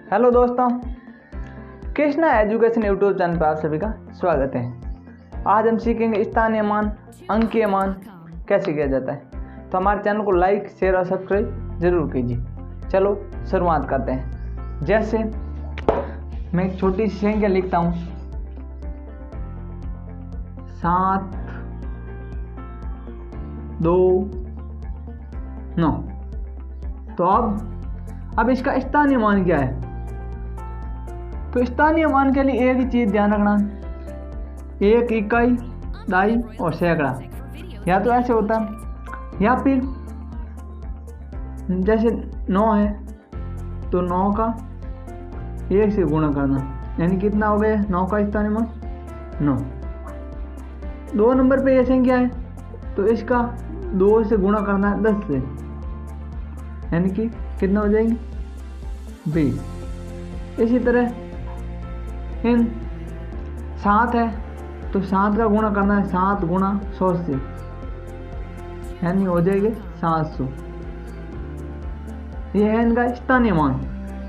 Hello दोस्तों, Krishna education YouTube channel पर आप सभी का स्वागत है। आज हम सीखेंगे स्थानीय मान, अंकीय मान कैसे किया जाता है। तो हमारे चैनल को लाइक, शेयर और सब्सक्राइब जरूर कीजिए। चलो शुरुआत करते हैं। जैसे मैं एक छोटी सी संख्या लिखता हूँ 7, 2, 9। तो अब इसका स्थानीय मान क्या है? तो स्थानीय मान के लिए एक ही चीज ध्यान रखना, एक इकाई, दाई और सैकड़ा। या तो ऐसे होता है या फिर जैसे 9 है तो 9 का 1 से गुणा करना, यानी कितना हो गया 9 का स्थानीय मान 9। 2 नंबर पे ये संख्या है तो इसका 2 से गुणा करना है 10 से, यानी कि कितना हो जाएंगे 20। इसी तरह इन 7 है तो 7 का गुणा करना है 7 गुणा 100 से, यानी हो जाएंगे 700। ये है इनका स्थानीय मान,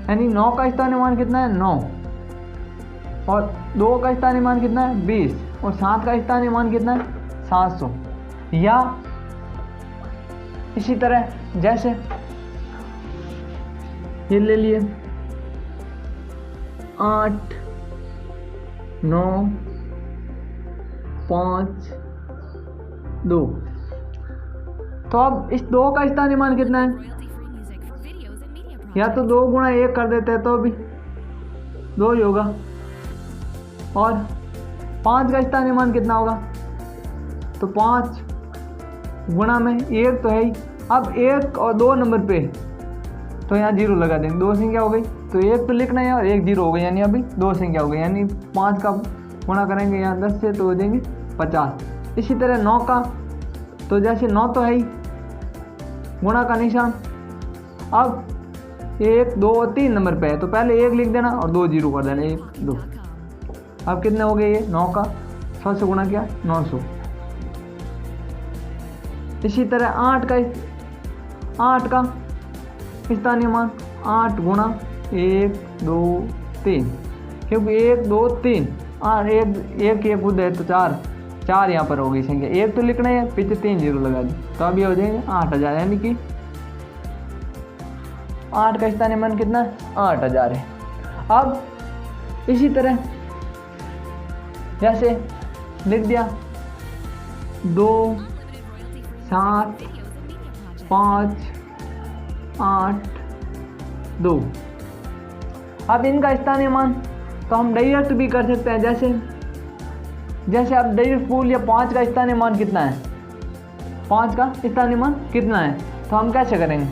यानी 9 का स्थानीय मान कितना है 9, और 2 का स्थानीय मान कितना है 20, और 7 का स्थानीय मान कितना है 700। या इसी तरह जैसे ये ले लिए 8, 9, 5, 2। तो अब इस 2 का स्थानीय मान कितना है? या तो 2 गुणा 1 कर देते हैं तो भी 2 ही होगा, और 5 का स्थानीय मान कितना होगा? तो 5 गुणा में 1 तो है ही। अब 1 और 2 नंबर पे तो यहाँ 0 लगा देंगे, 2 संख्या हो गई तो 1 तो लिखना है और 1 0 हो गई, यानी अभी 2 संख्या हो गई, यानी 5 का गुणा करेंगे यहाँ 10 से तो हो जाएंगे 50। इसी तरह 9 का, तो जैसे 9 तो है ही, गुणा का निशान। अब 1, 2 और 3 नंबर पे है तो पहले 1 लिख देना और 2 0 कर देना, 1 2। अब कितने हो गए? ये 9 का 100 से गुणा किया 900। इसी तरह 8 का स्थानीय मान 8 गुणा 1 2 3, क्योंकि 1 2 3 और एक खुद है तो 4 यहाँ पर हो गई संख्या। 1 तो लिखना है, पीछे 3 0 लगा दी तो अभी हो जाएंगे 8000, यानी कि 8 का स्थानीय मान कितना है 8000 है। अब इसी तरह जैसे लिख दिया 2, 7, 5, 8, 2। अब इनका स्थानीय मान तो हम डायरेक्ट भी कर सकते हैं। जैसे अब डायरेक्ट पूल या 5 का स्थानीय मान कितना है, 5 का स्थानीय मान कितना है, तो हम कैसे करेंगे?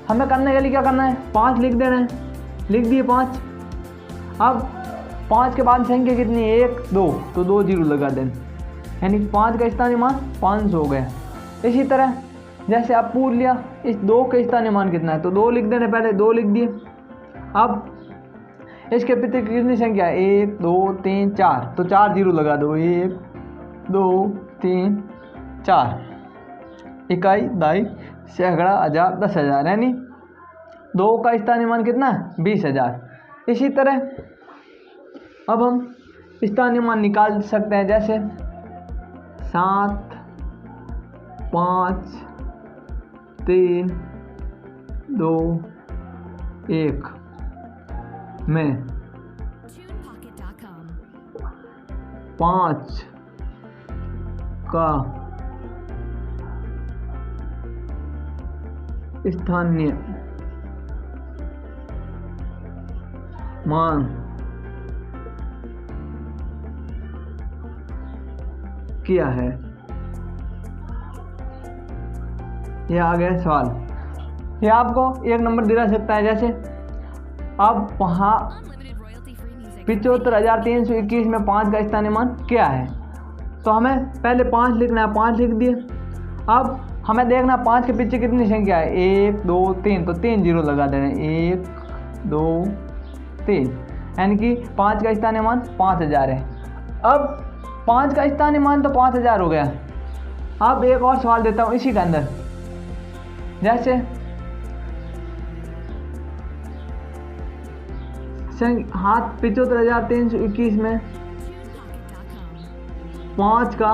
हमें करने के लिए क्या करना है, 5 लिख देना है, लिख दिए 5। अब 5 के बाद संख्या कितनी है 1 2, तो 2 0 लगा देना, यानी 5 का स्थानीय मान 500 हो गया। इसी तरह जैसे आप पूछ लिया इस 2 का स्थानीय मान कितना है, तो 2 लिख देने, पहले 2 लिख दिए। अब इसके पीछे कितनी संख्या है 1 2 3 4, तो 4 0 लगा दो, 1 2 3 4। इकाई, दाई, सैकड़ा, हजार, 10,000, यानी 2 का स्थानीय मान कितना है 20,000। इसी तरह अब हम स्थानीय मान निकाल सकते हैं। जैसे 7, 5, 3, 2, 1 में 5 का स्थानीय मान किया है। यह आ गया सवाल। यह आपको 1 नंबर दिला सकता है। जैसे अब वहाँ 75,321 में 5 का स्थानीय मान क्या है, तो हमें पहले 5 लिखना है, 5 लिख दिए। अब हमें देखना 5 के पीछे कितनी संख्या है 1 2 3, तो 3 0 लगा देना, 1 2 3, यानी कि 5 का स्थानीय मान 5000 है। अब 5 का स्थानीय मान तो 5000 हो गया। अब एक और सवाल देता हूँ इसी के अंदर। जैसे हाथ 75,321 में 5 का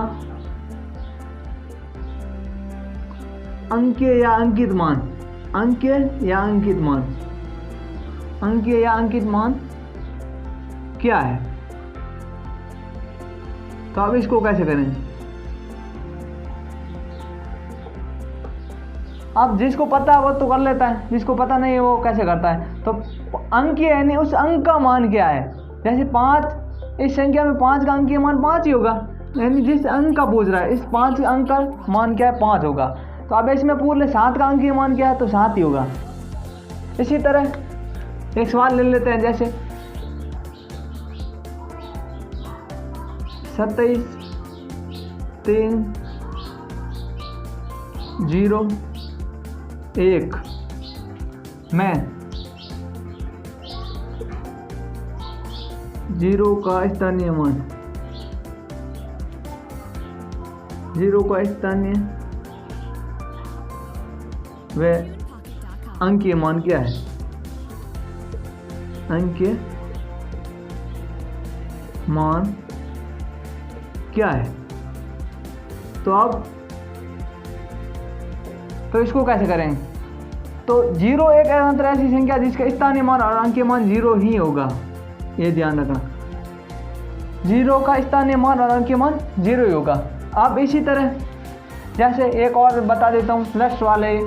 अंकीय या अंकित मान, अंकीय या अंकित मान, अंकीय या अंकित मान क्या है? तो अब इसको कैसे करेंगे? अब जिसको पता है वो तो कर लेता है, जिसको पता नहीं है वो कैसे करता है? तो अंकीय यानी उस अंक का मान क्या है। जैसे 5, इस संख्या में 5 का अंकीय मान 5 ही होगा, यानी जिस अंक का पूछ रहा है इस 5 अंक का मान क्या है, 5 होगा। तो अब इसमें पूछ ले 7 का अंकीय मान क्या है, तो 7 ही होगा। इसी तरह एक सवाल ले लेते हैं, जैसे 27,301 में 0 का स्थानीय मान, 0 का स्थानीय व अंकीय मान क्या है? अंकीय मान क्या है? तो अब तो इसको कैसे करेंगे? तो 0 एक ऐसी संख्या जिसका स्थानीय मान और अंकीय मान 0 ही होगा, ये ध्यान रखना। 0 का स्थानीय मान और अंकीय मान 0 ही होगा। अब इसी तरह जैसे एक और बता देता हूँ, नेक्स्ट वाले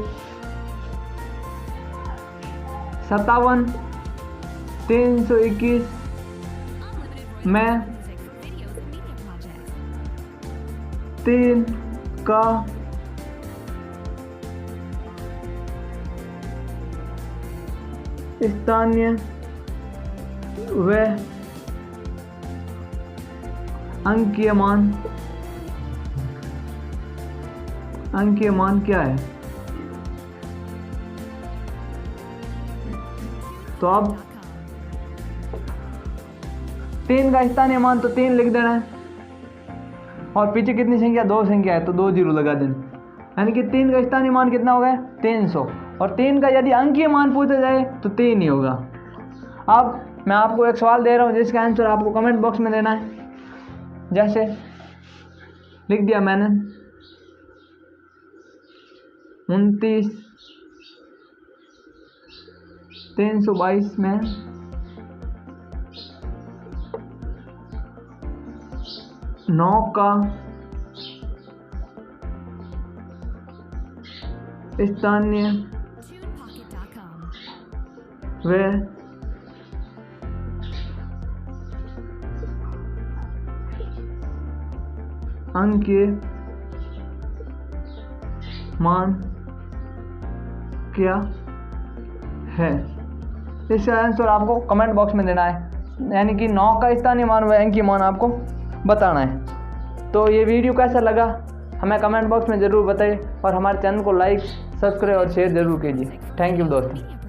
57,321 में 3 का स्थानीय व अंकीय मान क्या है? तो अब 3 का स्थानीय मान तो 3 लिख देना है, और पीछे कितनी संख्या, 2 संख्या है तो 2 जीरो लगा देना, यानी कि 3 का स्थानीय मान कितना हो गया? 300। और 3 का यदि अंकीय मान पूछा जाए तो 3 ही होगा। अब मैं आपको एक सवाल दे रहा हूँ जिसका आंसर आपको कमेंट बॉक्स में देना है। जैसे लिख दिया मैंने 29,322 में 9 का स्थानीय व अंकीय मान क्या है? इसका आंसर आपको कमेंट बॉक्स में देना है, यानी कि 9 का स्थानीय मान व अंकीय मान आपको बताना है। तो ये वीडियो कैसा लगा हमें कमेंट बॉक्स में ज़रूर बताइए, और हमारे चैनल को लाइक, सब्सक्राइब और शेयर ज़रूर कीजिए। थैंक यू दोस्तों।